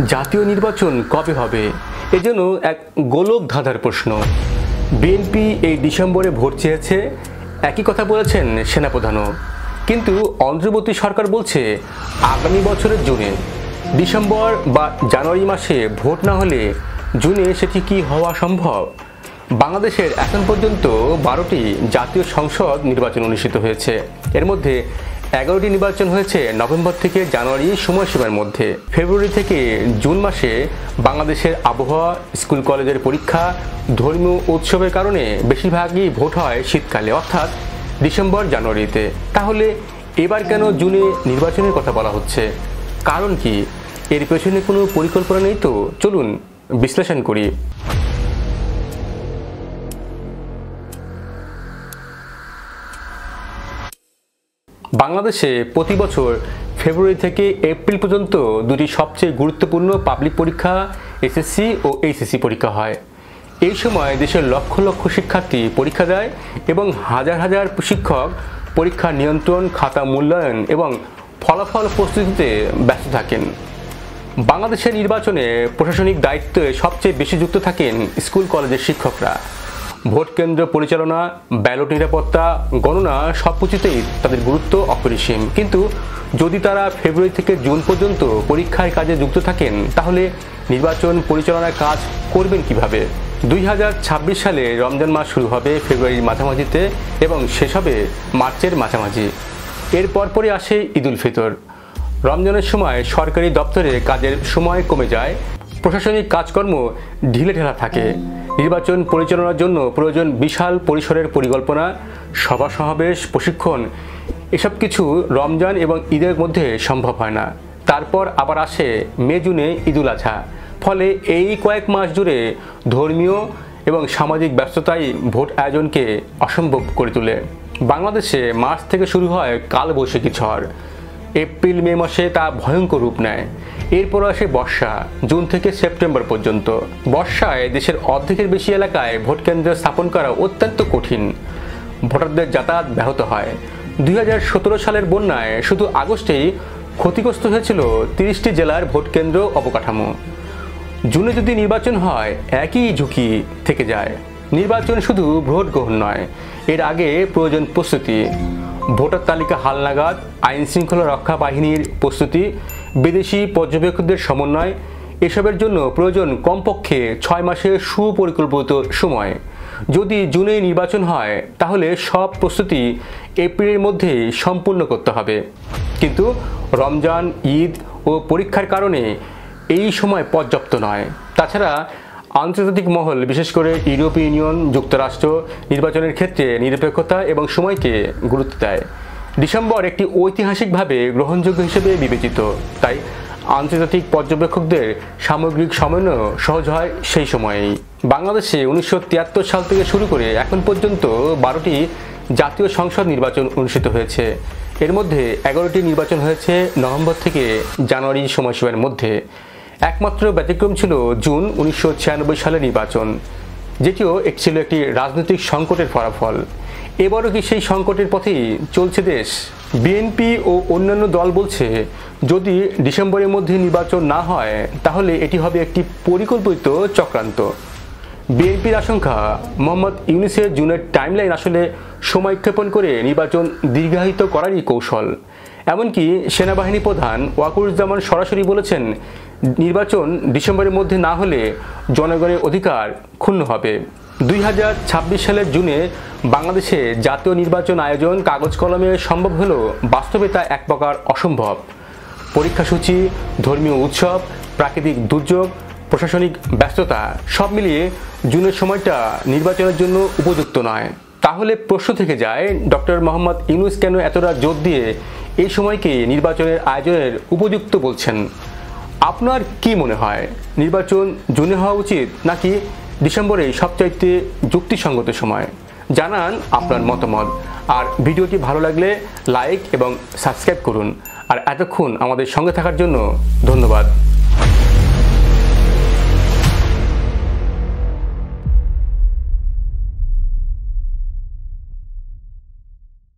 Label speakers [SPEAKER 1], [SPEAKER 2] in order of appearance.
[SPEAKER 1] জাতীয় নির্বাচন কবে হবে এজন্য এক গোলক ধাঁধার প্রশ্ন। বিএনপি এই ডিসেম্বরে ভোট চেয়েছে, একই কথা বলেছেন সেনাপ্রধানও, কিন্তু অন্তর্বর্তী সরকার বলছে আগামী বছরের জুনে। ডিসেম্বর বা জানুয়ারি মাসে ভোট না হলে জুনে সেটি কি হওয়া সম্ভব? বাংলাদেশের এখন পর্যন্ত 12টি জাতীয় সংসদ নির্বাচন অনুষ্ঠিত হয়েছে। এর মধ্যে 11টি নির্বাচন হয়েছে নভেম্বর থেকে জানুয়ারি সময়সীমার মধ্যে। ফেব্রুয়ারি থেকে জুন মাসে বাংলাদেশের আবহাওয়া, স্কুল কলেজের পরীক্ষা, ধর্মীয় উৎসবের কারণে বেশিরভাগই ভোট হয় শীতকালে, অর্থাৎ ডিসেম্বর জানুয়ারিতে। তাহলে এবার কেন জুনে নির্বাচনের কথা বলা হচ্ছে? কারণ কি? এর পেছনে কোনো পরিকল্পনা নেই তো? চলুন বিশ্লেষণ করি। বাংলাদেশে প্রতি বছর ফেব্রুয়ারি থেকে এপ্রিল পর্যন্ত দুটি সবচেয়ে গুরুত্বপূর্ণ পাবলিক পরীক্ষা এসএসসি ও এইচএসসি পরীক্ষা হয়। এই সময় দেশের লক্ষ লক্ষ শিক্ষার্থী পরীক্ষা দেয় এবং হাজার হাজার শিক্ষক পরীক্ষা নিয়ন্ত্রণ, খাতা মূল্যায়ন এবং ফলাফল প্রস্তুতিতে ব্যস্ত থাকেন। বাংলাদেশের নির্বাচনে প্রশাসনিক দায়িত্বে সবচেয়ে বেশি যুক্ত থাকেন স্কুল কলেজের শিক্ষকরা। ভোট কেন্দ্র পরিচালনা, ব্যালট নিরাপত্তা, গণনা সবকিছুতেই তাদের গুরুত্ব অপরিসীম। কিন্তু যদি তারা ফেব্রুয়ারি থেকে জুন পর্যন্ত পরীক্ষার কাজে যুক্ত থাকেন, তাহলে নির্বাচন পরিচালনার কাজ করবেন কিভাবে? 2026 সালে রমজান মাস শুরু হবে ফেব্রুয়ারির মাঝামাঝিতে এবং শেষ হবে মার্চের মাঝামাঝি। এর পরপরই আসে ঈদ উল ফিতর। রমজানের সময় সরকারি দপ্তরে কাজের সময় কমে যায়, প্রশাসনিক কাজকর্ম ঢিলেঢালা থাকে। নির্বাচন পরিচালনার জন্য প্রয়োজন বিশাল পরিসরের পরিকল্পনা, সভা সমাবেশ, প্রশিক্ষণ। এসব কিছু রমজান এবং ঈদের মধ্যে সম্ভব হয় না। তারপর আবার আসে মে জুনে ঈদুল আজহা। ফলে এই কয়েক মাস জুড়ে ধর্মীয় এবং সামাজিক ব্যস্ততাই ভোট আয়োজনকে অসম্ভব করে তোলে। বাংলাদেশে মার্চ থেকে শুরু হয় কালবৈশাখী ঝড়। এপ্রিল মে মাসে তা ভয়ঙ্কর রূপ নেয়। এরপর আসে বর্ষা, জুন থেকে সেপ্টেম্বর পর্যন্ত। বর্ষায় দেশের অর্ধেকের বেশি এলাকায় ভোট কেন্দ্র স্থাপন করা অত্যন্ত কঠিন। ভোটারদের যাতায়াত ব্যাহত হয়। 2017 সালের বন্যায় শুধু আগস্টেই ক্ষতিগ্রস্ত হয়েছিল 30টি জেলার ভোট কেন্দ্র অবকাঠামো। জুনে যদি নির্বাচন হয়, একই ঝুঁকি থেকে যায়। নির্বাচন শুধু ভোট গ্রহণ নয়, এর আগে প্রয়োজন প্রস্তুতি। ভোটার তালিকা হালনাগাদ, আইন শৃঙ্খলা রক্ষা বাহিনীর প্রস্তুতি, বিদেশি পর্যবেক্ষকদের সমন্বয়, এসবের জন্য প্রয়োজন কমপক্ষে 6 মাসের সুপরিকল্পিত সময়। যদি জুনে নির্বাচন হয়, তাহলে সব প্রস্তুতি এপ্রিলের মধ্যেই সম্পূর্ণ করতে হবে। কিন্তু রমজান, ঈদ ও পরীক্ষার কারণে এই সময় পর্যাপ্ত নয়। তাছাড়া আন্তর্জাতিক মহল, বিশেষ করে ইউরোপীয় ইউনিয়ন, যুক্তরাষ্ট্র নির্বাচনের ক্ষেত্রে নিরপেক্ষতা এবং সময়কে গুরুত্ব দেয়। ডিসেম্বর একটি ঐতিহাসিকভাবে গ্রহণযোগ্য হিসেবে বিবেচিত, তাই আন্তর্জাতিক পর্যবেক্ষকদের সামগ্রিক সমন্বয় সহজ হয় সেই সময়েই। বাংলাদেশে 1973 সাল থেকে শুরু করে এখন পর্যন্ত 12টি জাতীয় সংসদ নির্বাচন অনুষ্ঠিত হয়েছে। এর মধ্যে 11টি নির্বাচন হয়েছে নভেম্বর থেকে জানুয়ারি সময়সীমার মধ্যে। একমাত্র ব্যতিক্রম ছিল জুন 1996 সালের নির্বাচন, যেটিও ছিল একটি রাজনৈতিক সংকটের ফলাফল। এবারও কি সেই সংকটের পথেই চলছে দেশ? বিএনপি ও অন্যান্য দল বলছে, যদি ডিসেম্বরের মধ্যে নির্বাচন না হয়, তাহলে এটি হবে একটি পরিকল্পিত চক্রান্ত। বিএনপির আশঙ্কা, মোহাম্মদ ইউনূসের জুনের টাইমলাইন আসলে সময়ক্ষেপণ করে নির্বাচন দীর্ঘায়িত করারই কৌশল। এমনকি সেনাবাহিনী প্রধান ওয়াকারুজ্জামান সরাসরি বলেছেন, নির্বাচন ডিসেম্বরের মধ্যে না হলে জনগণের অধিকার ক্ষুণ্ণ হবে। 2026 সালের জুনে বাংলাদেশে জাতীয় নির্বাচন আয়োজন কাগজ কলমে সম্ভব হলেও বাস্তবে তা এক প্রকার অসম্ভব। পরীক্ষাসূচি, ধর্মীয় উৎসব, প্রাকৃতিক দুর্যোগ, প্রশাসনিক ব্যস্ততা সব মিলিয়ে জুনের সময়টা নির্বাচনের জন্য উপযুক্ত নয়। তাহলে প্রশ্ন থেকে যায়, ডক্টর মোহাম্মদ ইউনূস কেন এতটা জোর দিয়ে এই সময়কে নির্বাচনের আয়োজনের উপযুক্ত বলছেন? আপনার কি মনে হয়, নির্বাচন জুনে হওয়া উচিত নাকি ডিসেম্বরে সবচাইতে যুক্তিসঙ্গত সময়? জানান আপনার মতামত। আর ভিডিওটি ভালো লাগলে লাইক এবং সাবস্ক্রাইব করুন। আর এতক্ষণ আমাদের সঙ্গে থাকার জন্য ধন্যবাদ।